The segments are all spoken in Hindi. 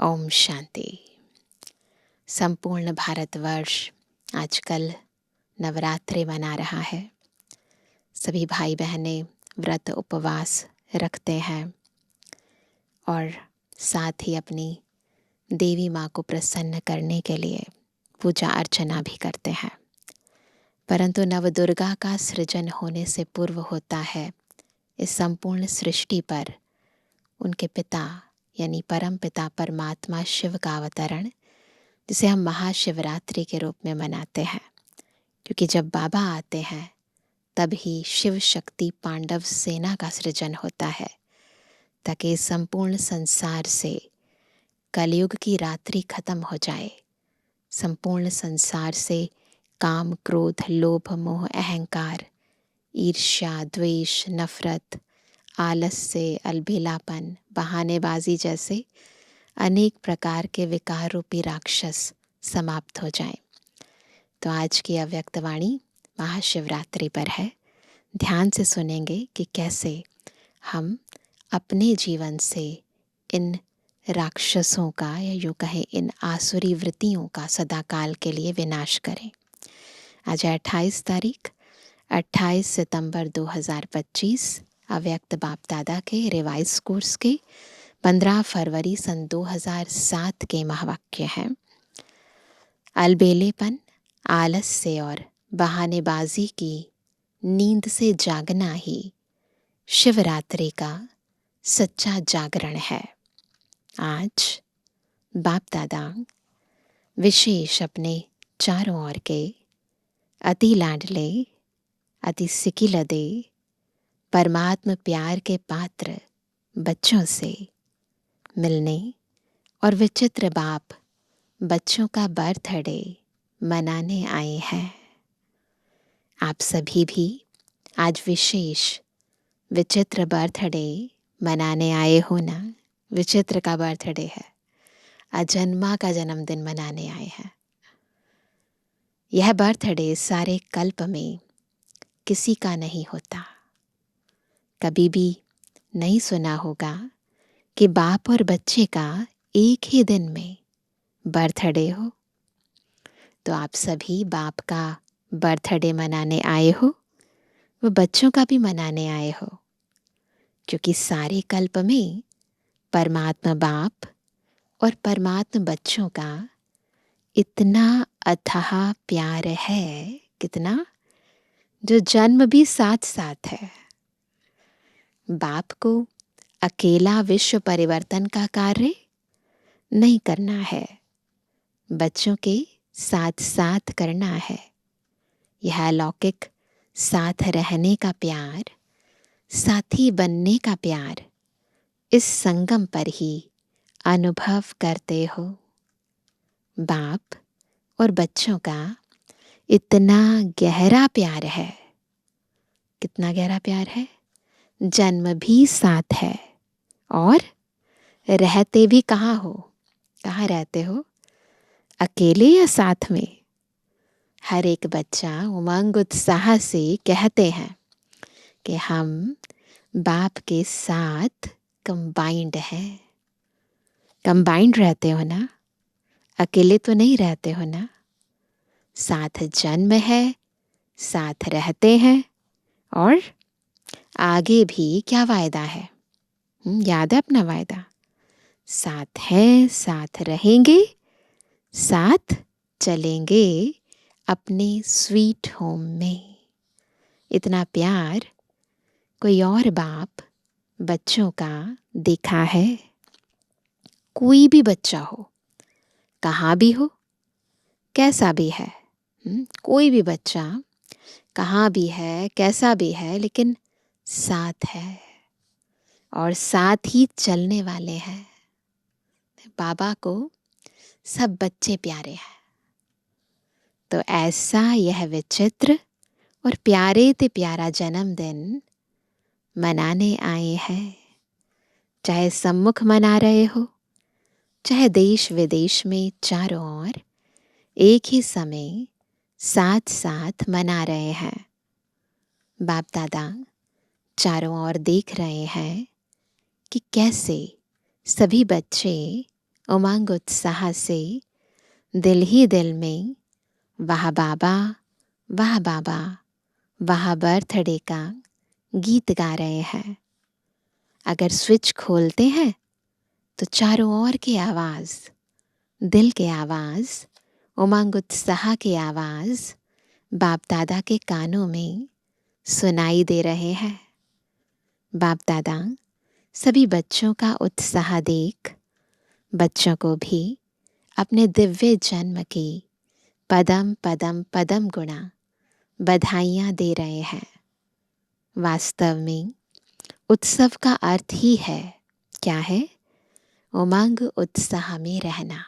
ओम शांति। संपूर्ण भारतवर्ष आजकल नवरात्रि मना रहा है। सभी भाई बहनें व्रत उपवास रखते हैं और साथ ही अपनी देवी माँ को प्रसन्न करने के लिए पूजा अर्चना भी करते हैं। परंतु नवदुर्गा का सृजन होने से पूर्व होता है इस संपूर्ण सृष्टि पर उनके पिता यानी परम पिता परमात्मा शिव का अवतरण, जिसे हम महाशिवरात्रि के रूप में मनाते हैं। क्योंकि जब बाबा आते हैं तब ही शिव शक्ति पांडव सेना का सृजन होता है, ताकि संपूर्ण संसार से कलयुग की रात्रि खत्म हो जाए। संपूर्ण संसार से काम, क्रोध, लोभ, मोह, अहंकार, ईर्ष्या, द्वेष, नफरत, आलस्य, अलबेलापन, बहानेबाजी जैसे अनेक प्रकार के विकार रूपी राक्षस समाप्त हो जाएं। तो आज की अव्यक्त वाणी महाशिवरात्रि पर है। ध्यान से सुनेंगे कि कैसे हम अपने जीवन से इन राक्षसों का या यूँ कहें इन आसुरी वृत्तियों का सदाकाल के लिए विनाश करें। आज है 28 तारीख, 28 सितंबर 2025, अव्यक्त बाप दादा के रिवाइज कोर्स के 15 फरवरी सन 2007 के महावाक्य हैं। अलबेलेपन, आलस्य और बहानेबाजी की नींद से जागना ही शिवरात्रि का सच्चा जागरण है। आज बाप दादा विशेष अपने चारों ओर के अति लाडले, अति सिकिलदे, परमात्म प्यार के पात्र बच्चों से मिलने और विचित्र बाप बच्चों का बर्थडे मनाने आए हैं। आप सभी भी आज विशेष विचित्र बर्थडे मनाने आए हो ना। विचित्र का बर्थडे है, अजन्मा का जन्मदिन मनाने आए हैं। यह बर्थडे सारे कल्प में किसी का नहीं होता। कभी भी नहीं सुना होगा कि बाप और बच्चे का एक ही दिन में बर्थडे हो। तो आप सभी बाप का बर्थडे मनाने आए हो, वो बच्चों का भी मनाने आए हो। क्योंकि सारे कल्प में परमात्मा बाप और परमात्मा बच्चों का इतना अथाह प्यार है, कितना, जो जन्म भी साथ साथ है। बाप को अकेला विश्व परिवर्तन का कार्य नहीं करना है, बच्चों के साथ साथ करना है। यह अलौकिक साथ रहने का प्यार, साथी बनने का प्यार इस संगम पर ही अनुभव करते हो। बाप और बच्चों का इतना गहरा प्यार है। कितना गहरा प्यार है? जन्म भी साथ है और रहते भी कहाँ हो? कहाँ रहते हो? अकेले या साथ में? हर एक बच्चा उमंग उत्साह से कहते हैं कि हम बाप के साथ कंबाइंड हैं। कंबाइंड रहते हो ना, अकेले तो नहीं रहते हो ना। साथ जन्म है, साथ रहते हैं और आगे भी क्या वायदा है? याद है अपना वायदा? साथ हैं, साथ रहेंगे, साथ चलेंगे अपने स्वीट होम में। इतना प्यार कोई और बाप बच्चों का देखा है? कोई भी बच्चा हो, कहाँ भी हो, कैसा भी है, कोई भी बच्चा कहाँ भी है, कैसा भी है, लेकिन साथ है और साथ ही चलने वाले हैं। बाबा को सब बच्चे प्यारे हैं। तो ऐसा यह विचित्र और प्यारे ते प्यारा जन्मदिन मनाने आए हैं। चाहे सम्मुख मना रहे हो, चाहे देश विदेश में चारों ओर एक ही समय साथ साथ मना रहे हैं। बाप दादा चारों ओर देख रहे हैं कि कैसे सभी बच्चे उमंग उत्साह से दिल ही दिल में वाह बाबा, वाह बाबा, वाह बर्थडे का गीत गा रहे हैं। अगर स्विच खोलते हैं तो चारों ओर की आवाज, दिल की आवाज, उमंग उत्साह की आवाज बाप दादा के कानों में सुनाई दे रहे हैं। बाप दादा सभी बच्चों का उत्साह देख बच्चों को भी अपने दिव्य जन्म की पदम पदम पदम गुणा बधाइयाँ दे रहे हैं। वास्तव में उत्सव का अर्थ ही है, क्या है? उमंग उत्साह में रहना।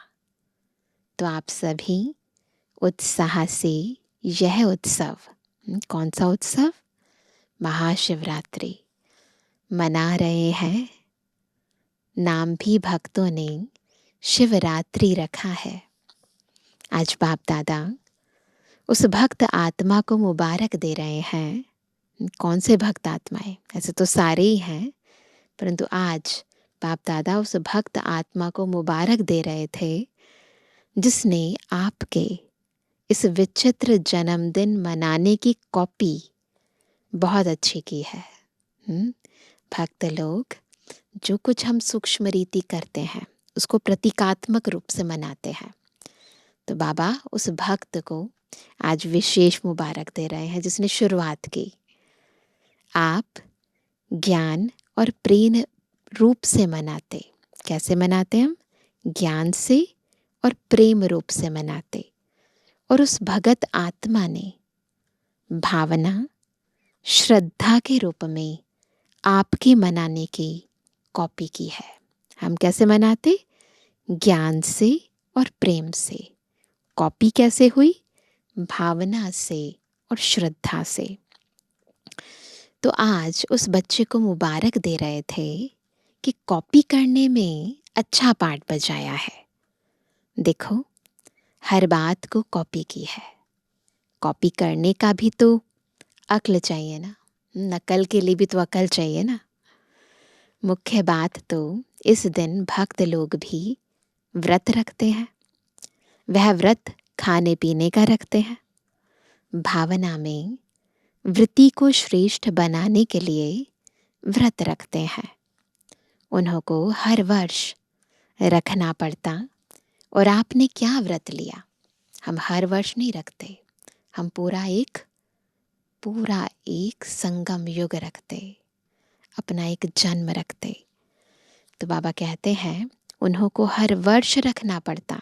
तो आप सभी उत्साह से यह उत्सव, कौन सा उत्सव? महाशिवरात्रि मना रहे हैं। नाम भी भक्तों ने शिवरात्रि रखा है। आज बाप दादा उस भक्त आत्मा को मुबारक दे रहे हैं। कौन से भक्त आत्माएं? ऐसे तो सारे ही हैं, परंतु आज बाप दादा उस भक्त आत्मा को मुबारक दे रहे थे जिसने आपके इस विचित्र जन्मदिन मनाने की कॉपी बहुत अच्छी की है। भक्त लोग जो कुछ हम सूक्ष्म रीति करते हैं उसको प्रतीकात्मक रूप से मनाते हैं। तो बाबा उस भक्त को आज विशेष मुबारक दे रहे हैं जिसने शुरुआत की। आप ज्ञान और प्रेम रूप से मनाते। कैसे मनाते हम? ज्ञान से और प्रेम रूप से मनाते। और उस भगत आत्मा ने भावना, श्रद्धा के रूप में आपके मनाने की कॉपी की है। हम कैसे मनाते? ज्ञान से और प्रेम से। कॉपी कैसे हुई? भावना से और श्रद्धा से। तो आज उस बच्चे को मुबारक दे रहे थे कि कॉपी करने में अच्छा पार्ट बजाया है। देखो, हर बात को कॉपी की है। कॉपी करने का भी तो अक्ल चाहिए ना, नकल के लिए भी तो अकल चाहिए ना। मुख्य बात तो इस दिन भक्त लोग भी व्रत रखते हैं। वह व्रत खाने पीने का रखते हैं। भावना में वृत्ति को श्रेष्ठ बनाने के लिए व्रत रखते हैं। उन्हों को हर वर्ष रखना पड़ता। और आपने क्या व्रत लिया? हम हर वर्ष नहीं रखते, हम पूरा एक संगम युग रखते, अपना एक जन्म रखते। तो बाबा कहते हैं उन्हों को हर वर्ष रखना पड़ता।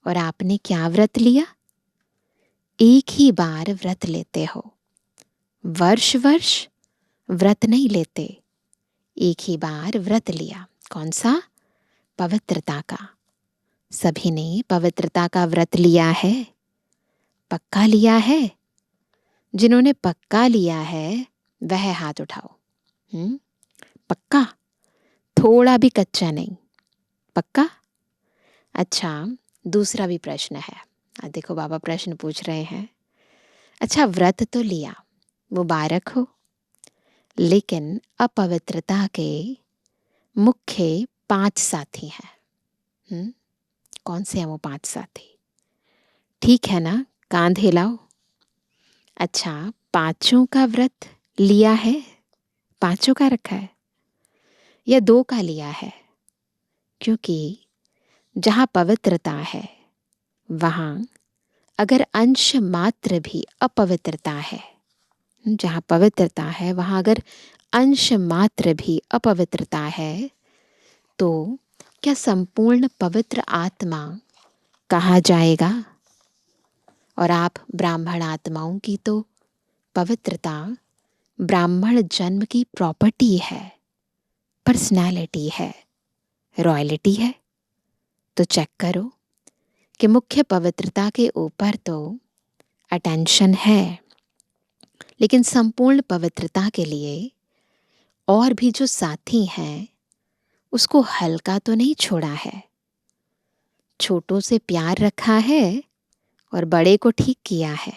और आपने क्या व्रत लिया? एक ही बार व्रत लेते हो। वर्ष वर्ष व्रत नहीं लेते, एक ही बार व्रत लिया। कौन सा? पवित्रता का। सभी ने पवित्रता का व्रत लिया है, पक्का लिया है। जिन्होंने पक्का लिया है वह हाथ उठाओ। पक्का? थोड़ा भी कच्चा नहीं, पक्का? अच्छा, दूसरा भी प्रश्न है। देखो बाबा प्रश्न पूछ रहे हैं। अच्छा, व्रत तो लिया, मुबारक हो, लेकिन अपवित्रता के मुख्य 5 साथी हैं। कौन से हैं वो 5 साथी? ठीक है ना, कांध हिलाओ। अच्छा, 5 का व्रत लिया है? 5 का रखा है या 2 का लिया है? क्योंकि जहाँ पवित्रता है वहाँ अगर अंश मात्र भी अपवित्रता है, जहाँ पवित्रता है वहाँ अगर अंश मात्र भी अपवित्रता है तो क्या संपूर्ण पवित्र आत्मा कहा जाएगा? और आप ब्राह्मण आत्माओं की तो पवित्रता ब्राह्मण जन्म की प्रॉपर्टी है, पर्सनैलिटी है, रॉयल्टी है। तो चेक करो कि मुख्य पवित्रता के ऊपर तो अटेंशन है, लेकिन संपूर्ण पवित्रता के लिए और भी जो साथी हैं उसको हल्का तो नहीं छोड़ा है। छोटों से प्यार रखा है और बड़े को ठीक किया है।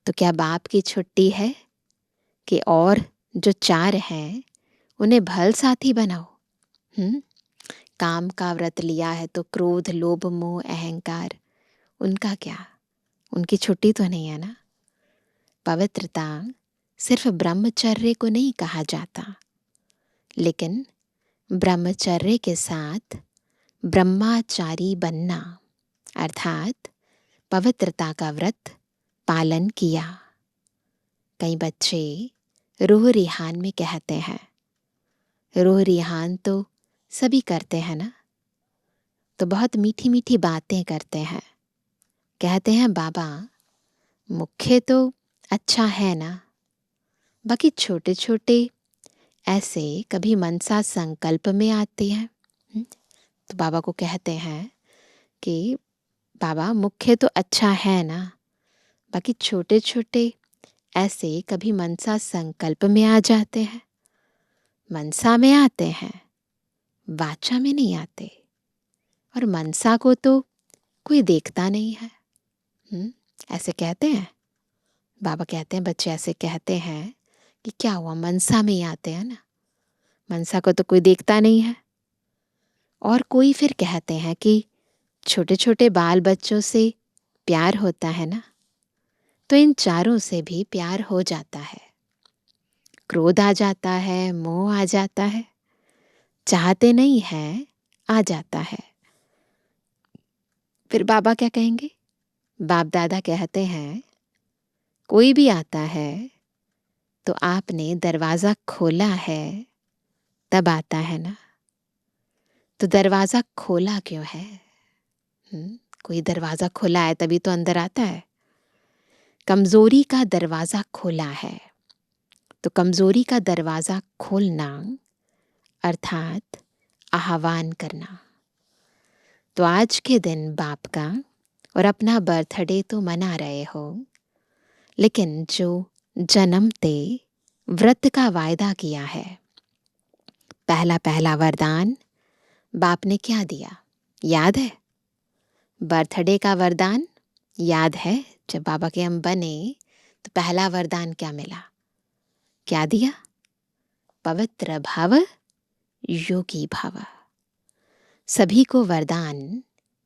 तो क्या बाप की छुट्टी है कि और जो 4 हैं उन्हें भल साथी बनाओ? काम का व्रत लिया है तो क्रोध, लोभ, मोह, अहंकार, उनका क्या? उनकी छुट्टी तो नहीं है ना। पवित्रता सिर्फ ब्रह्मचर्य को नहीं कहा जाता, लेकिन ब्रह्मचर्य के साथ ब्रह्माचारी बनना, अर्थात पवित्रता का व्रत पालन किया। कई बच्चे रूह रिहान में कहते हैं, रूह रिहान तो सभी करते हैं ना, तो बहुत मीठी मीठी बातें करते हैं। कहते हैं बाबा मुख्य तो अच्छा है ना, बाकी छोटे छोटे ऐसे कभी मनसा संकल्प में आते हैं। तो बाबा को कहते हैं कि बाबा मुख्य तो अच्छा है ना, बाकी छोटे छोटे ऐसे कभी मनसा संकल्प में आ जाते हैं। मनसा में आते हैं, वाचा में नहीं आते। और मनसा को तो कोई देखता नहीं है। ऐसे कहते हैं बाबा, कहते हैं बच्चे ऐसे कहते हैं कि क्या हुआ, मनसा में ही आते हैं ना, मनसा को तो कोई देखता नहीं है। और कोई फिर कहते हैं कि छोटे छोटे बाल बच्चों से प्यार होता है ना, तो इन चारों से भी प्यार हो जाता है। क्रोध आ जाता है, मोह आ जाता है, चाहते नहीं है, आ जाता है। फिर बाबा क्या कहेंगे? बाप दादा कहते हैं कोई भी आता है तो आपने दरवाज़ा खोला है तब आता है ना। तो दरवाज़ा खोला क्यों है? कोई दरवाज़ा खुला है तभी तो अंदर आता है। कमज़ोरी का दरवाज़ा खुला है, तो कमज़ोरी का दरवाज़ा खोलना अर्थात आह्वान करना। तो आज के दिन बाप का और अपना बर्थडे तो मना रहे हो, लेकिन जो जन्मते व्रत का वायदा किया है, पहला पहला वरदान बाप ने क्या दिया याद है? बर्थडे का वरदान याद है? जब बाबा के हम बने तो पहला वरदान क्या मिला? क्या दिया? पवित्र भव, योगी भव। सभी को वरदान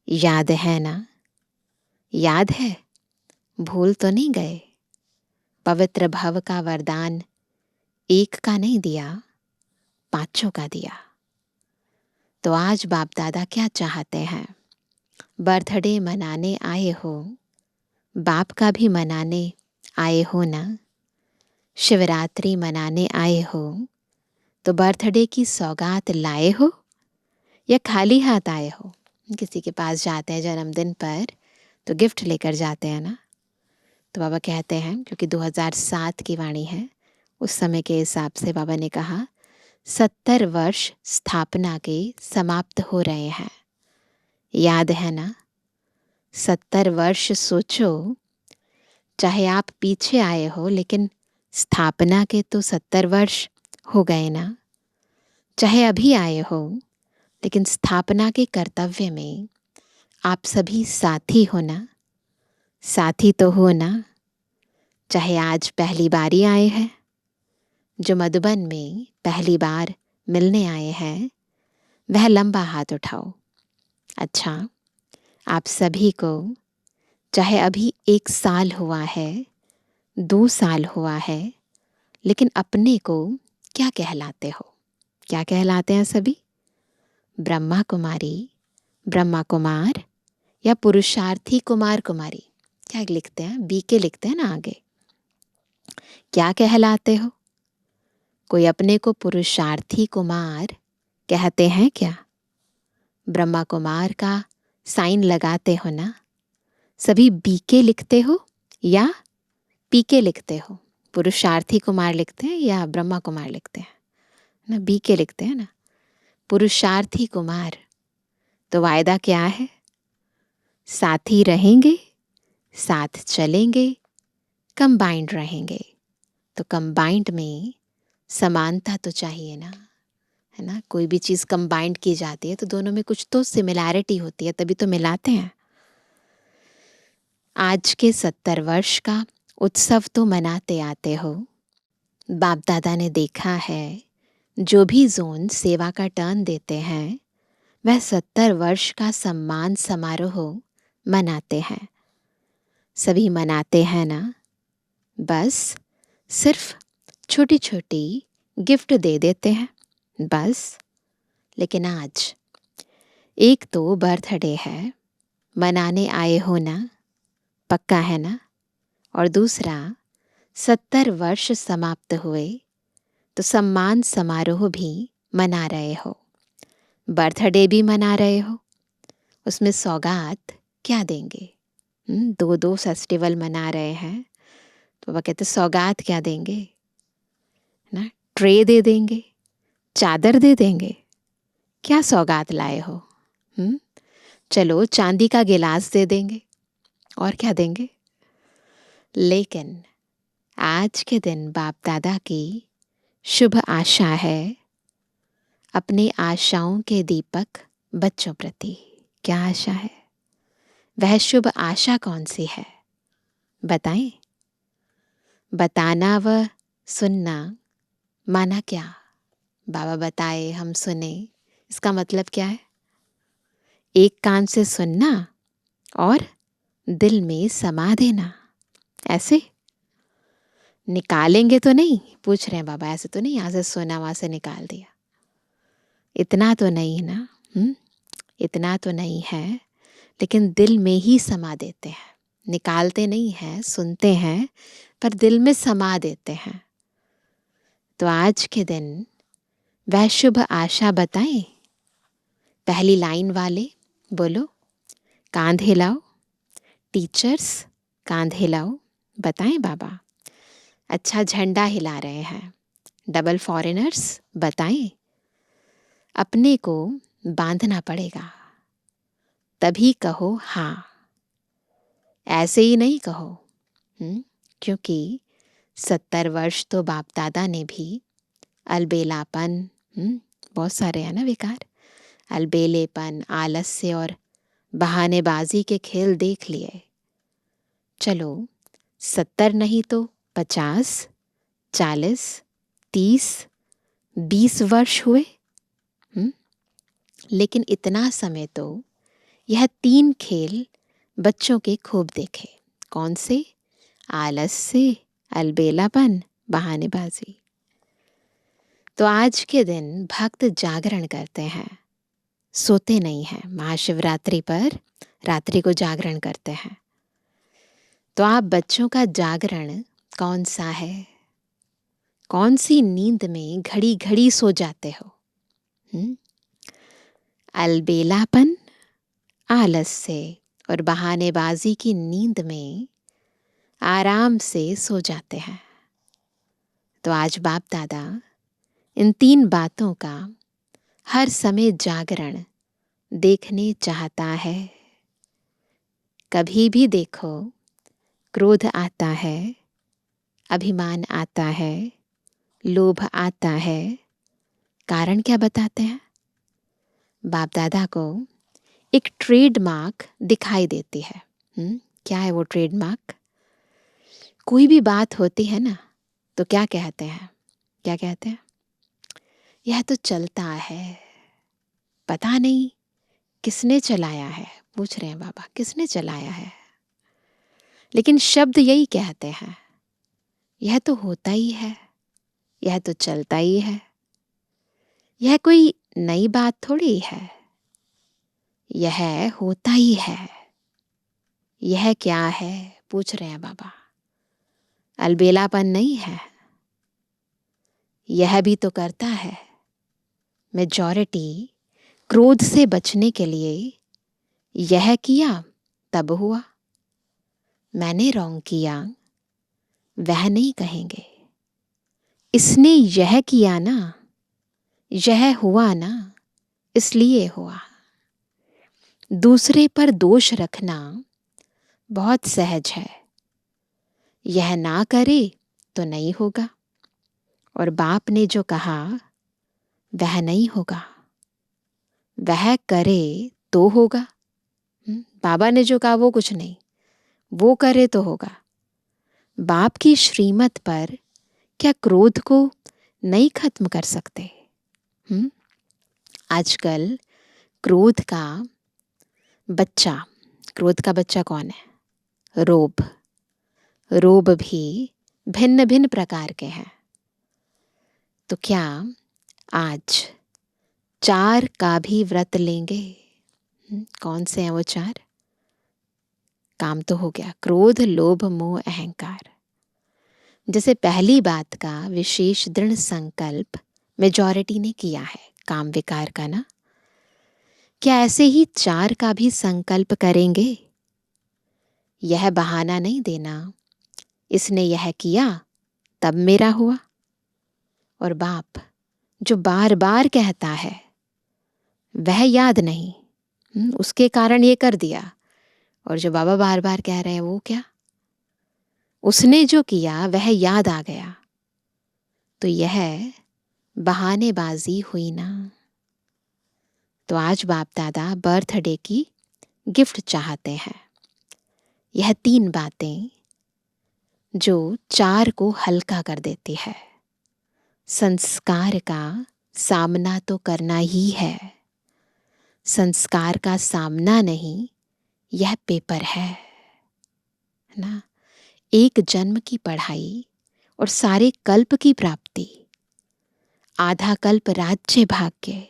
याद है ना? याद है? भूल तो नहीं गए? पवित्र भव का वरदान एक का नहीं दिया, पांचों का दिया। तो आज बाप दादा क्या चाहते हैं? बर्थडे मनाने आए हो, बाप का भी मनाने आए हो ना। शिवरात्रि मनाने आए हो तो बर्थडे की सौगात लाए हो या खाली हाथ आए हो? किसी के पास जाते हैं जन्मदिन पर तो गिफ्ट लेकर जाते हैं ना। तो बाबा कहते हैं, क्योंकि 2007 की वाणी है, उस समय के हिसाब से बाबा ने कहा 70 वर्ष स्थापना के समाप्त हो रहे हैं। याद है ना? 70 वर्ष सोचो, चाहे आप पीछे आए हो लेकिन स्थापना के तो 70 वर्ष हो गए ना। चाहे अभी आए हो लेकिन स्थापना के कर्तव्य में आप सभी साथी हो ना। साथी तो हो ना। चाहे आज पहली बार ही आए हैं, जो मधुबन में पहली बार मिलने आए हैं, वह लंबा हाथ उठाओ। अच्छा, आप सभी को चाहे अभी 1 साल हुआ है, 2 साल हुआ है, लेकिन अपने को क्या कहलाते हो? क्या कहलाते हैं सभी? ब्रह्मा कुमारी, ब्रह्मा कुमार या पुरुषार्थी कुमार कुमारी? क्या लिखते हैं? बीके लिखते हैं ना आगे। क्या कहलाते हो? कोई अपने को पुरुषार्थी कुमार कहते हैं क्या? ब्रह्मा कुमार का साइन लगाते हो ना। सभी बीके लिखते हो या पीके लिखते हो? पुरुषार्थी कुमार लिखते हैं या ब्रह्मा कुमार लिखते हैं ना? बीके लिखते हैं ना। पुरुषार्थी कुमार, तो वायदा क्या है? साथ ही रहेंगे, साथ चलेंगे, कंबाइंड रहेंगे। तो कंबाइंड में समानता तो चाहिए ना, है ना। कोई भी चीज़ कंबाइंड की जाती है तो दोनों में कुछ तो सिमिलैरिटी होती है, तभी तो मिलाते हैं। आज के 70 वर्ष का उत्सव तो मनाते आते हो। बाप दादा ने देखा है, जो भी जोन सेवा का टर्न देते हैं, वह 70 वर्ष का सम्मान समारोह मनाते हैं। सभी मनाते हैं ना, बस सिर्फ छोटी छोटी गिफ्ट दे देते हैं बस। लेकिन आज एक तो बर्थडे है, मनाने आए हो ना, पक्का है ना। और दूसरा 70 वर्ष समाप्त हुए तो सम्मान समारोह भी मना रहे हो, बर्थडे भी मना रहे हो। उसमें सौगात क्या देंगे? दो दो फेस्टिवल मना रहे हैं तो वह कहते सौगात क्या देंगे ना। ट्रे दे देंगे, चादर दे देंगे, क्या सौगात लाए हो? चलो चांदी का गिलास दे देंगे, और क्या देंगे? लेकिन आज के दिन बाप दादा की शुभ आशा है, अपनी आशाओं के दीपक बच्चों प्रति। क्या आशा है? वह शुभ आशा कौन सी है? बताएं। बताना व सुनना माना क्या? बाबा बताए, हम सुने, इसका मतलब क्या है? एक कान से सुनना और दिल में समा देना। ऐसे निकालेंगे तो नहीं? पूछ रहे हैं बाबा, ऐसे तो नहीं यहाँ से सुना वहां से निकाल दिया? इतना तो नहीं ना। इतना तो नहीं है, लेकिन दिल में ही समा देते हैं। निकालते नहीं हैं, सुनते हैं, पर दिल में समा देते हैं। तो आज के दिन वह शुभ आशा बताएं। पहली लाइन वाले बोलो, कांध हिलाओ। टीचर्स कांध हिलाओ, बताएं बाबा। अच्छा झंडा हिला रहे हैं। डबल फॉरेनर्स बताएं। अपने को बांधना पड़ेगा, तभी कहो हाँ, ऐसे ही नहीं कहो। क्योंकि 70 वर्ष तो बाप दादा ने भी अलबेलापन, बहुत सारे हैं ना विकार, अलबेलेपन, आलस्य और बहानेबाजी के खेल देख लिए। चलो 70 नहीं तो 50, 40, 30, 20 वर्ष हुए। लेकिन इतना समय तो यह 3 खेल बच्चों के खूब देखे। कौन से? आलस्य, अलबेलापन, बहानेबाजी। तो आज के दिन भक्त जागरण करते हैं, सोते नहीं हैं। महाशिवरात्रि पर रात्रि को जागरण करते हैं। तो आप बच्चों का जागरण कौन सा है? कौन सी नींद में घड़ी घड़ी सो जाते हो? अलबेलापन, आलस्य और बहानेबाजी की नींद में आराम से सो जाते हैं। तो आज बाप दादा इन 3 बातों का हर समय जागरण देखने चाहता है। कभी भी देखो, क्रोध आता है, अभिमान आता है, लोभ आता है, कारण क्या बताते हैं? बाप दादा को एक ट्रेडमार्क दिखाई देती है। क्या है वो ट्रेडमार्क? कोई भी बात होती है ना, तो क्या कहते हैं? क्या कहते हैं? यह तो चलता है, पता नहीं किसने चलाया है। पूछ रहे हैं बाबा, किसने चलाया है? लेकिन शब्द यही कहते हैं, यह तो होता ही है, यह तो चलता ही है, यह कोई नई बात थोड़ी है, यह होता ही है। यह क्या है? पूछ रहे हैं बाबा। अलबेलापन नहीं है, यह भी तो करता है। मेजॉरिटी क्रोध से बचने के लिए यह किया तब हुआ। मैंने रॉन्ग किया, वह नहीं कहेंगे। इसने यह किया ना, यह हुआ ना, इसलिए हुआ। दूसरे पर दोष रखना बहुत सहज है। यह ना करे तो नहीं होगा, और बाप ने जो कहा वह नहीं होगा, वह करे तो होगा। बाबा ने जो कहा वो कुछ नहीं, वो करे तो होगा। बाप की श्रीमत पर क्या क्रोध को नहीं खत्म कर सकते? आजकल क्रोध का बच्चा, क्रोध का बच्चा कौन है? रोब। रोब भी भिन्न भिन्न प्रकार के हैं। तो क्या आज 4 का भी व्रत लेंगे? कौन से हैं वो 4? काम तो हो गया, क्रोध, लोभ, मोह, अहंकार। जैसे पहली बात का विशेष दृढ़ संकल्प मेजॉरिटी ने किया है, काम विकार का ना, क्या ऐसे ही 4 का भी संकल्प करेंगे? यह बहाना नहीं देना, इसने यह किया तब मेरा हुआ। और बाप जो बार बार कहता है वह याद नहीं, उसके कारण ये कर दिया। और जो बाबा बार बार कह रहे हैं वो क्या? उसने जो किया वह याद आ गया। तो यह बहानेबाजी हुई ना। तो आज बाप दादा बर्थडे की गिफ्ट चाहते हैं। यह 3 बातें जो 4 को हल्का कर देती है। संस्कार का सामना तो करना ही है। संस्कार का सामना नहीं, यह पेपर है ना। एक जन्म की पढ़ाई और सारे कल्प की प्राप्ति, आधा कल्प राज्य भाग्य,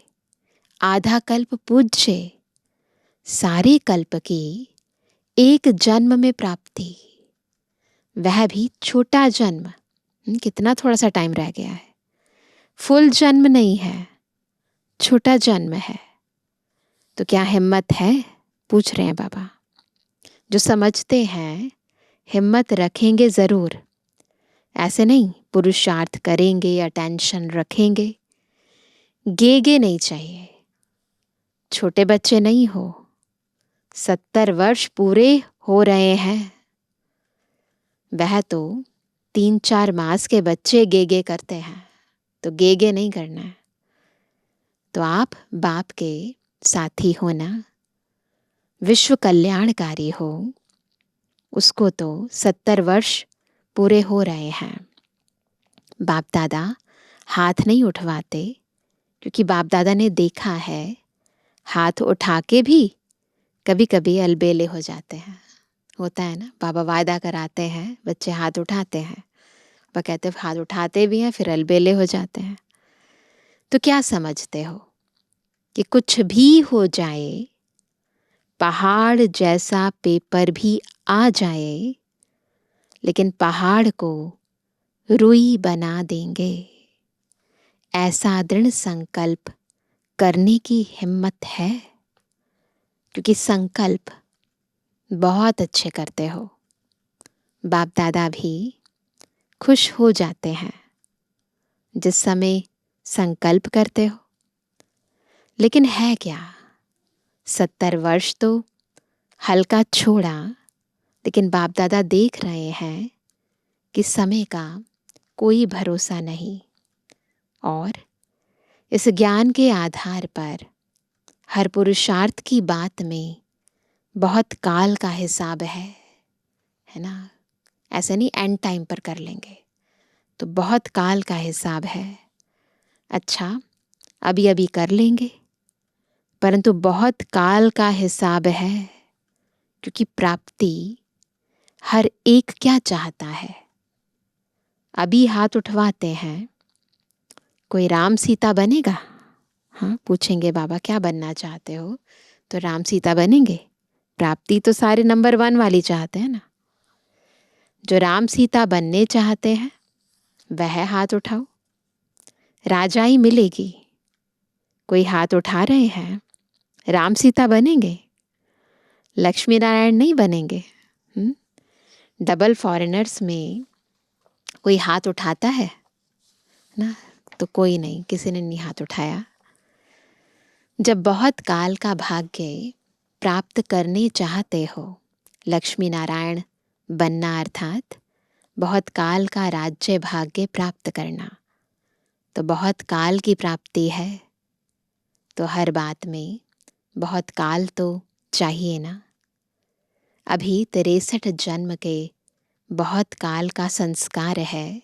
आधा कल्प पूज्य, सारे कल्प की एक जन्म में प्राप्ति, वह भी छोटा जन्म। कितना थोड़ा सा टाइम रह गया है। फुल जन्म नहीं है, छोटा जन्म है। तो क्या हिम्मत है? पूछ रहे हैं बाबा। जो समझते हैं हिम्मत रखेंगे जरूर, ऐसे नहीं पुरुषार्थ करेंगे, अटेंशन रखेंगे, गेगे नहीं चाहिए। छोटे बच्चे नहीं हो, 70 वर्ष पूरे हो रहे हैं। वह तो 3-4 मास के बच्चे गेगे करते हैं, तो गेगे नहीं करना है। तो आप बाप के साथी हो ना, विश्व कल्याणकारी हो। उसको तो 70 वर्ष पूरे हो रहे हैं। बाप दादा हाथ नहीं उठवाते, क्योंकि बाप दादा ने देखा है हाथ उठा के भी कभी कभी अलबेले हो जाते हैं। होता है ना, बाबा वायदा कराते हैं, बच्चे हाथ उठाते हैं, वह कहते हैं हाथ उठाते भी हैं फिर अलबेले हो जाते हैं। तो क्या समझते हो कि कुछ भी हो जाए, पहाड़ जैसा पेपर भी आ जाए, लेकिन पहाड़ को रुई बना देंगे। ऐसा दृढ़ संकल्प करने की हिम्मत है? क्योंकि संकल्प बहुत अच्छे करते हो। बाप दादा भी खुश हो जाते हैं जिस समय संकल्प करते हो। लेकिन है क्या? 70 वर्ष तो हल्का छोड़ा, लेकिन बाप दादा देख रहे हैं कि समय का कोई भरोसा नहीं। और इस ज्ञान के आधार पर हर पुरुषार्थ की बात में बहुत काल का हिसाब है ना। ऐसे नहीं एंड टाइम पर कर लेंगे, तो बहुत काल का हिसाब है। अच्छा, अभी अभी कर लेंगे, परंतु बहुत काल का हिसाब है। क्योंकि प्राप्ति हर एक क्या चाहता है? अभी हाथ उठवाते हैं, कोई राम सीता बनेगा? हाँ, पूछेंगे बाबा क्या बनना चाहते हो, तो राम सीता बनेंगे। प्राप्ति तो सारे नंबर 1 वाली चाहते हैं ना। जो राम सीता बनने चाहते हैं वह हाथ उठाओ, राजाई मिलेगी। कोई हाथ उठा रहे हैं, राम सीता बनेंगे, लक्ष्मी नारायण नहीं बनेंगे। डबल फॉरेनर्स में कोई हाथ उठाता है ना? तो कोई नहीं, किसी ने नहीं हाथ उठाया। जब बहुत काल का भाग्य प्राप्त करने चाहते हो, लक्ष्मी नारायण बनना अर्थात बहुत काल का राज्य भाग्य प्राप्त करना, तो बहुत काल की प्राप्ति है। तो हर बात में बहुत काल तो चाहिए ना। अभी 63 जन्म के बहुत काल का संस्कार है,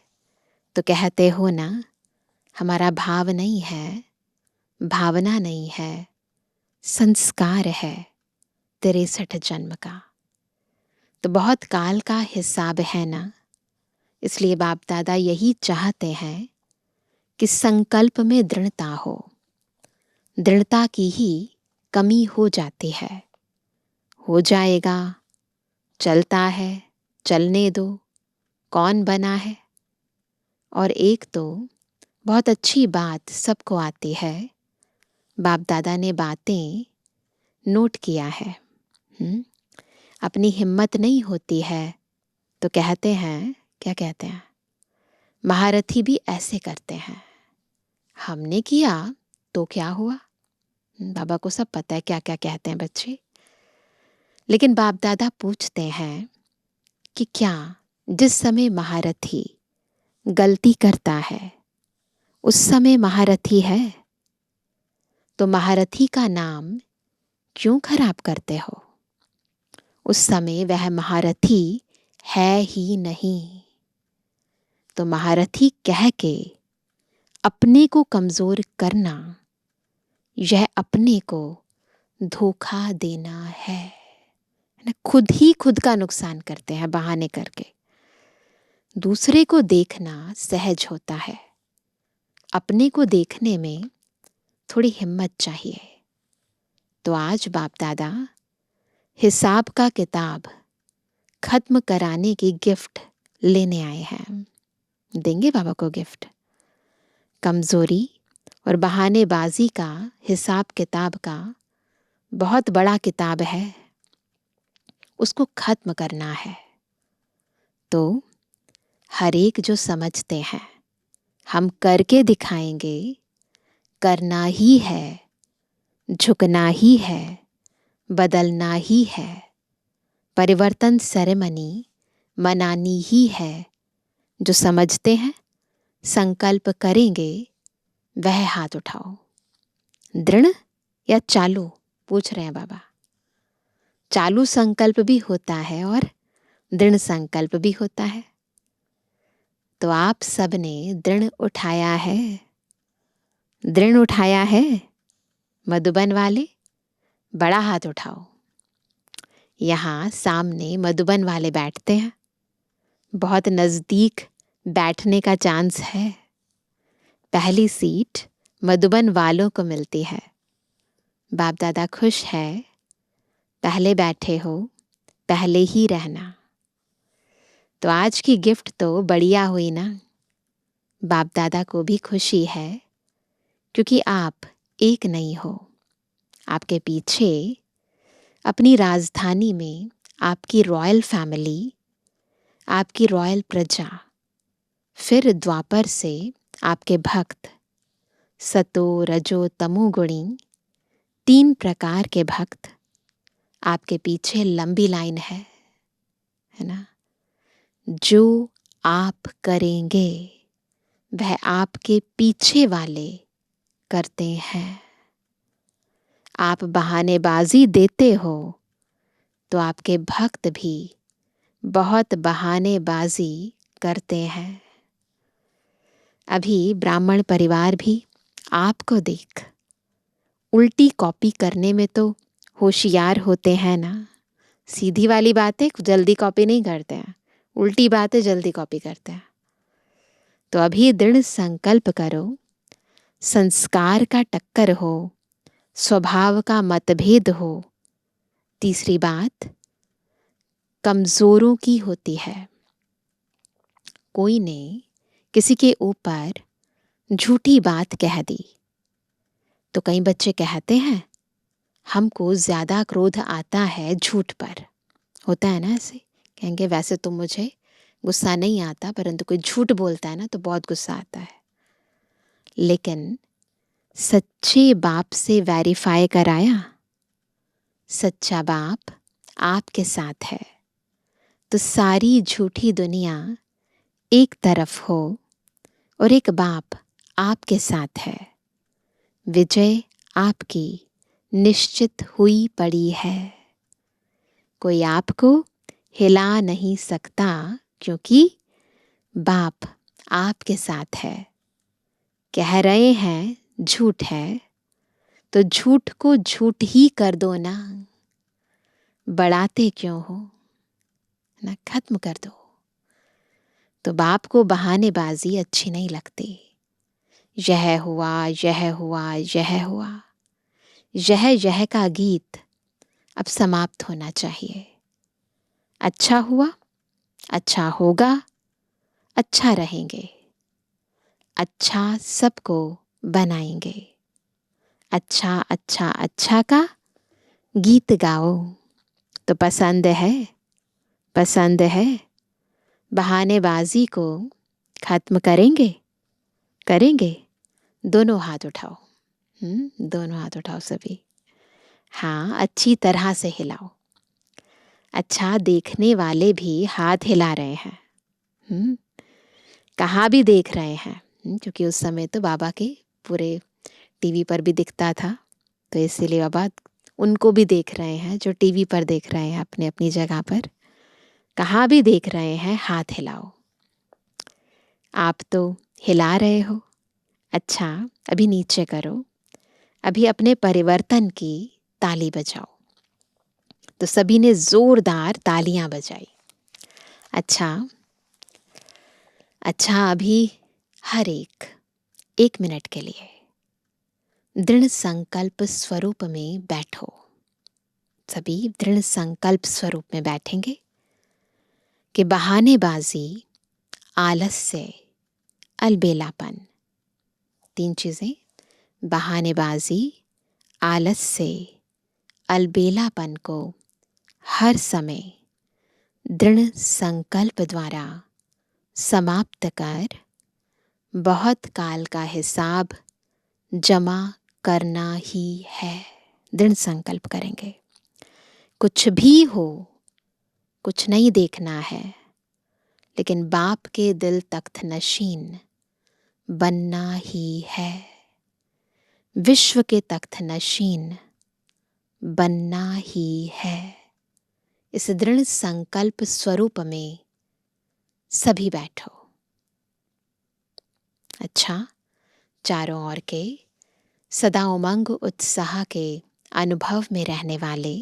तो कहते हो ना हमारा भाव नहीं है, भावना नहीं है, संस्कार है 63 जन्म का। तो बहुत काल का हिसाब है ना, इसलिए बाप दादा यही चाहते हैं कि संकल्प में दृढ़ता हो। दृढ़ता की ही कमी हो जाती है। हो जाएगा, चलता है, चलने दो, कौन बना है। और एक तो बहुत अच्छी बात सबको आती है, बाप दादा ने बातें नोट किया है। अपनी हिम्मत नहीं होती है तो कहते हैं, क्या कहते हैं, महारथी भी ऐसे करते हैं। हमने किया तो क्या हुआ, बाबा को सब पता है क्या क्या कहते हैं बच्चे। लेकिन बाप दादा पूछते हैं कि क्या जिस समय महारथी गलती करता है उस समय महारथी है, तो महारथी का नाम क्यों खराब करते हो? उस समय वह महारथी है ही नहीं। तो महारथी कह के अपने को कमजोर करना, यह अपने को धोखा देना है ना। खुद ही खुद का नुकसान करते हैं बहाने करके। दूसरे को देखना सहज होता है, अपने को देखने में थोड़ी हिम्मत चाहिए। तो आज बाप दादा हिसाब का किताब खत्म कराने की गिफ्ट लेने आए हैं। देंगे बाबा को गिफ्ट। कमजोरी और बहानेबाजी का हिसाब किताब का बहुत बड़ा किताब है, उसको खत्म करना है। तो हर एक जो समझते हैं हम करके दिखाएंगे, करना ही है, झुकना ही है, बदलना ही है, परिवर्तन सेरेमनी मनानी ही है। जो समझते हैं संकल्प करेंगे वह हाथ उठाओ। दृढ़ या चालू पूछ रहे हैं बाबा। चालू संकल्प भी होता है और दृढ़ संकल्प भी होता है। तो आप सबने दृढ़ उठाया है, दृढ़ उठाया है। मधुबन वाले बड़ा हाथ उठाओ। यहाँ सामने मधुबन वाले बैठते हैं, बहुत नजदीक बैठने का चांस है। पहली सीट मधुबन वालों को मिलती है। बाप दादा खुश है, पहले बैठे हो, पहले ही रहना। तो आज की गिफ्ट तो बढ़िया हुई ना। बाप दादा को भी खुशी है क्योंकि आप एक नहीं हो। आपके पीछे अपनी राजधानी में आपकी रॉयल फैमिली, आपकी रॉयल प्रजा, फिर द्वापर से आपके भक्त, सतो रजो तमो गुणी 3 प्रकार के भक्त आपके पीछे लंबी लाइन है ना। जो आप करेंगे वह आपके पीछे वाले करते हैं। आप बहानेबाजी देते हो तो आपके भक्त भी बहुत बहानेबाजी करते हैं। अभी ब्राह्मण परिवार भी आपको देख उल्टी कॉपी करने में तो होशियार होते हैं ना। सीधी वाली बातें जल्दी कॉपी नहीं करते हैं, उल्टी बातें जल्दी कॉपी करते हैं। तो अभी दृढ़ संकल्प करो, संस्कार का टक्कर हो, स्वभाव का मतभेद हो। तीसरी बात कमजोरों की होती है। कोई ने किसी के ऊपर झूठी बात कह दी तो कई बच्चे कहते हैं हमको ज्यादा क्रोध आता है झूठ पर। होता है ना ऐसे, कहेंगे वैसे तो मुझे गुस्सा नहीं आता, परंतु कोई झूठ बोलता है ना तो बहुत गुस्सा आता है। लेकिन सच्चे बाप से वेरीफाई कराया, सच्चा बाप आपके साथ है तो सारी झूठी दुनिया एक तरफ हो और एक बाप आपके साथ है। विजय आपकी निश्चित हुई पड़ी है। कोई आपको हिला नहीं सकता क्योंकि बाप आपके साथ है। कह रहे हैं झूठ है तो झूठ को झूठ ही कर दो ना, बढ़ाते क्यों हो ना, खत्म कर दो। तो बाप को बहानेबाजी अच्छी नहीं लगती। यह हुआ, यह हुआ, यह हुआ, यह का गीत अब समाप्त होना चाहिए। अच्छा हुआ, अच्छा होगा, अच्छा रहेंगे, अच्छा सबको बनाएंगे। अच्छा अच्छा अच्छा का गीत गाओ। तो पसंद है, पसंद है, बहानेबाजी को खत्म करेंगे, करेंगे। दोनों हाथ उठाओ, दोनों हाथ उठाओ सभी। हाँ, अच्छी तरह से हिलाओ। अच्छा, देखने वाले भी हाथ हिला रहे हैं। कहाँ भी देख रहे हैं, क्योंकि उस समय तो बाबा के पूरे टीवी पर भी दिखता था, तो इसीलिए बाबा उनको भी देख रहे हैं जो टीवी पर देख रहे हैं अपने अपनी जगह पर। कहाँ भी देख रहे हैं, हाथ हिलाओ। आप तो हिला रहे हो। अच्छा, अभी नीचे करो, अभी अपने परिवर्तन की ताली बजाओ। तो सभी ने जोरदार तालियां बजाई। अच्छा, अच्छा, अभी हर एक मिनट के लिए दृढ़ संकल्प स्वरूप में बैठो। सभी दृढ़ संकल्प स्वरूप में बैठेंगे कि बहानेबाजी, आलस्य, अलबेलापन, 3 चीजें, बहानेबाजी, आलस्य, अलबेलापन को हर समय दृढ़ संकल्प द्वारा समाप्त कर बहुत काल का हिसाब जमा करना ही है। दृढ़ संकल्प करेंगे। कुछ भी हो, कुछ नहीं देखना है, लेकिन बाप के दिल तख्त नशीन बनना ही है। विश्व के तख्त नशीन बनना ही है। इस दृढ़ संकल्प स्वरूप में सभी बैठो। अच्छा, चारों ओर के सदा उमंग उत्साह के अनुभव में रहने वाले,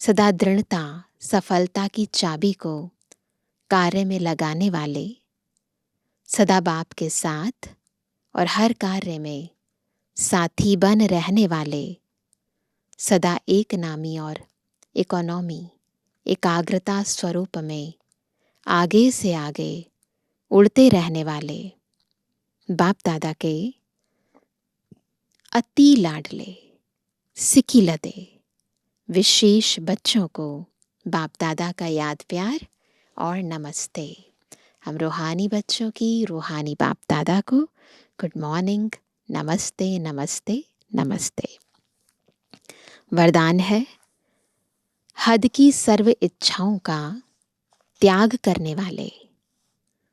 सदा दृढ़ता सफलता की चाबी को कार्य में लगाने वाले, सदा बाप के साथ और हर कार्य में साथी बन रहने वाले, सदा एक नामी और इकोनॉमी एकाग्रता स्वरूप में आगे से आगे उड़ते रहने वाले बाप दादा के अति लाडले सिकिलते विशेष बच्चों को बाप दादा का याद प्यार और नमस्ते। हम रूहानी बच्चों की रूहानी बाप दादा को गुड मॉर्निंग, नमस्ते नमस्ते नमस्ते। वरदान है, हद की सर्व इच्छाओं का त्याग करने वाले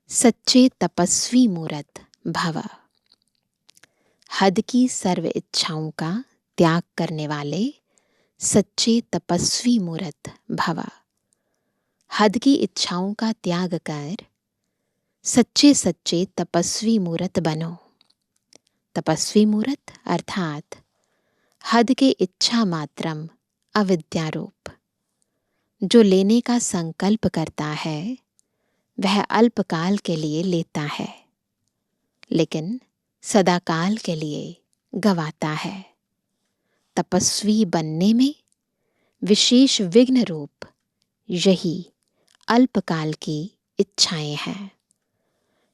सच्चे तपस्वी मूरत भव। हद की सर्व इच्छाओं का त्याग करने वाले सच्चे तपस्वी मूरत भव। हद की इच्छाओं का त्याग कर सच्चे सच्चे तपस्वी मूरत बनो। तपस्वी मूरत अर्थात हद के इच्छा मात्रम अविद्यारूप। जो लेने का संकल्प करता है वह अल्पकाल के लिए लेता है, लेकिन सदाकाल के लिए गवाता है। तपस्वी बनने में विशेष विघ्न रूप यही अल्पकाल की इच्छाएं हैं।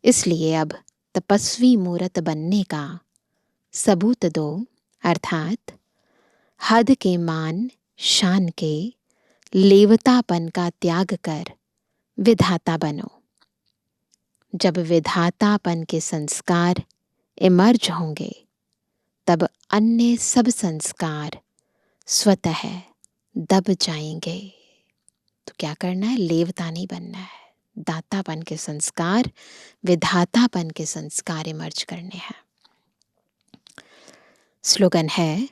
इसलिए अब तपस्वी मूरत बनने का सबूत दो, अर्थात हद के मान शान के लेवतापन का त्याग कर विधाता बनो। जब विधातापन के संस्कार इमर्ज होंगे तब अन्य सब संस्कार स्वतः दब जाएंगे। तो क्या करना है? लेवता नहीं बनना है। दातापन के संस्कार, विधातापन के संस्कार इमर्ज करने हैं। स्लोगन है,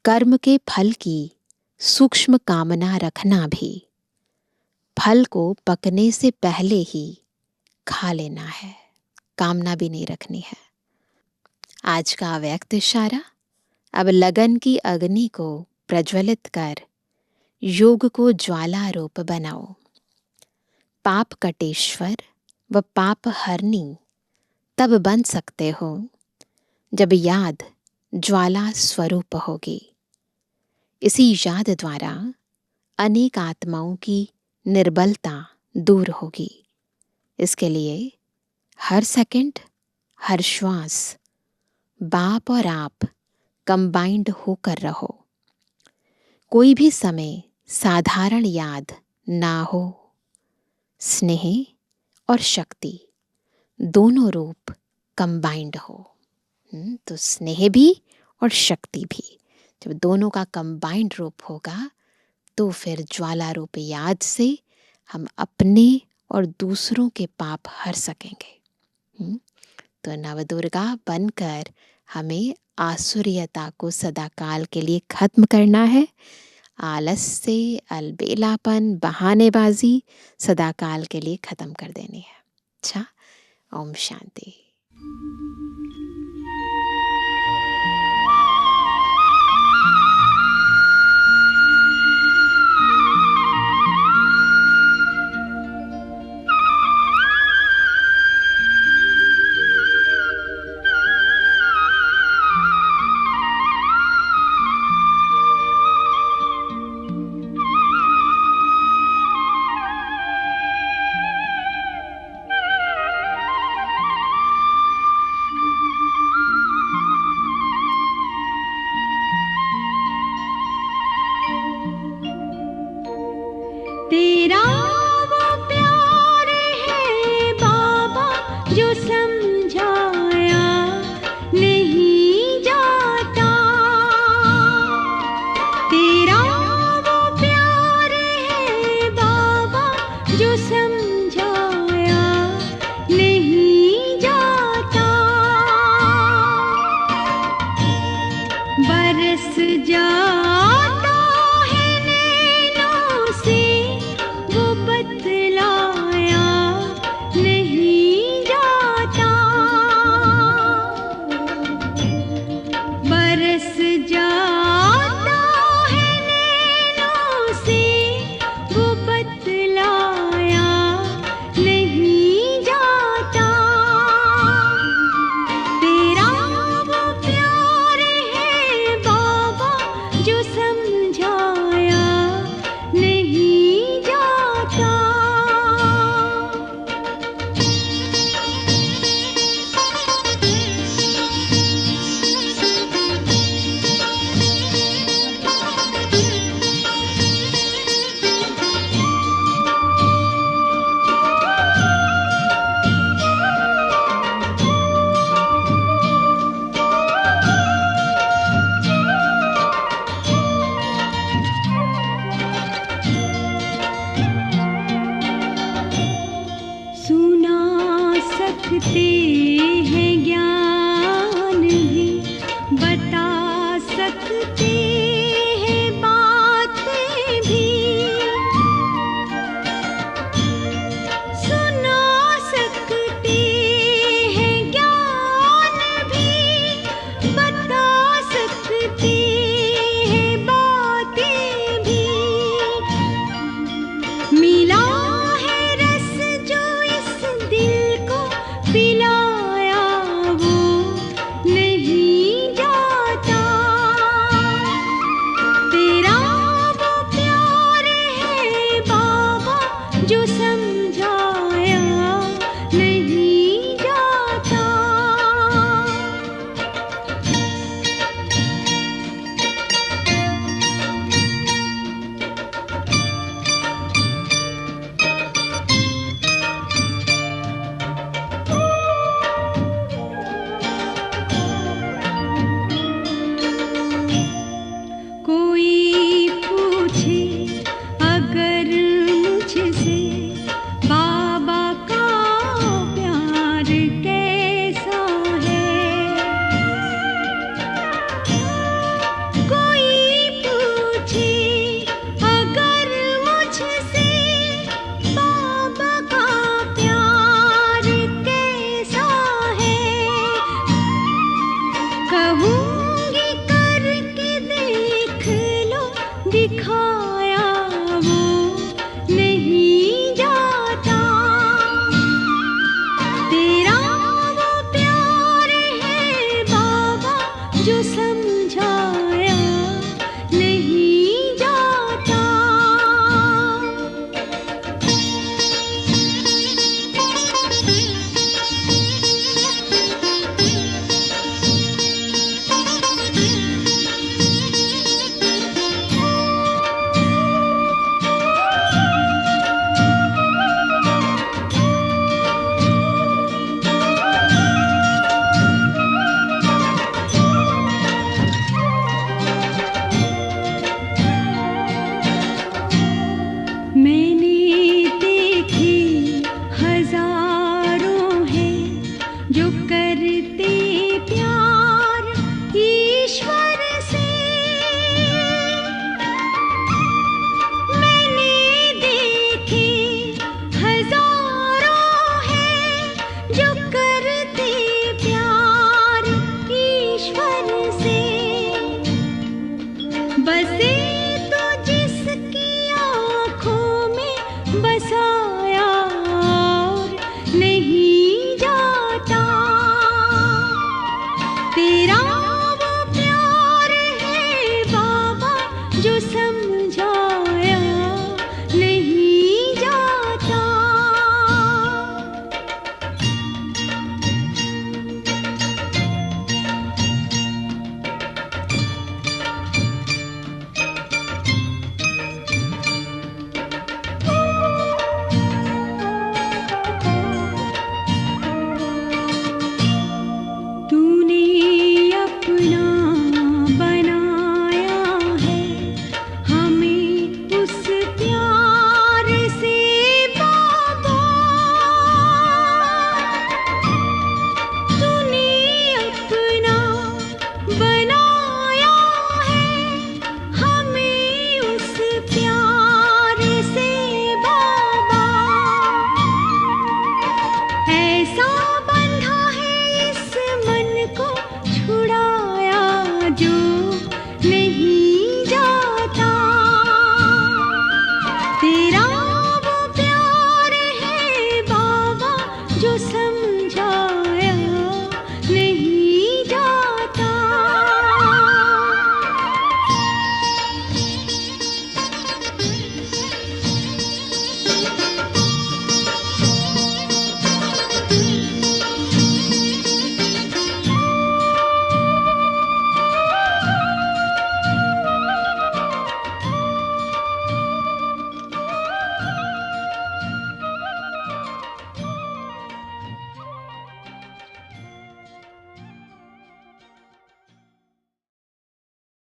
कर्म के फल की सूक्ष्म कामना रखना भी फल को पकने से पहले ही खा लेना है। कामना भी नहीं रखनी है। आज का अव्यक्त इशारा, अब लगन की अग्नि को प्रज्वलित कर योग को ज्वाला रूप बनाओ। पाप कटेश्वर व पाप हरनी तब बन सकते हो जब याद ज्वाला स्वरूप होगी। इसी याद द्वारा अनेक आत्माओं की निर्बलता दूर होगी। इसके लिए हर सेकंड, हर श्वास बाप और आप कंबाइंड होकर रहो। कोई भी समय साधारण याद ना हो। स्नेह और शक्ति दोनों रूप कंबाइंड हो। तो स्नेह भी और शक्ति भी जब दोनों का कंबाइंड रूप होगा तो फिर ज्वाला रूप याद से हम अपने और दूसरों के पाप हर सकेंगे। तो नवदुर्गा बनकर हमें आसुरियता को सदाकाल के लिए खत्म करना है। आलस्य, अलबेलापन, बहानेबाजी सदाकाल के लिए खत्म कर देनी है। अच्छा, ओम शांति। तेरा वो प्यार है बाबा जो समझाया नहीं जाता। तेरा वो प्यार है बाबा जो समझाया नहीं जाता। बरस जाता है नैनों से वो बतलाया नहीं जाता। बरस जाता है नैनों से वो बतलाया नहीं जाता। तेरा वो प्यार है बाबा जो समझाया नहीं जाता। सुना सकते हैं ज्ञान भी, बता सकते हैं बातें भी। सुना सकते हैं ज्ञान भी, बता सकते हैं बातें भी। मिला है रस जो इस दिल को पिलाया वो नहीं जाता। दिखाया वो नहीं जाता। तेरा वो प्यार है बाबा जो समझा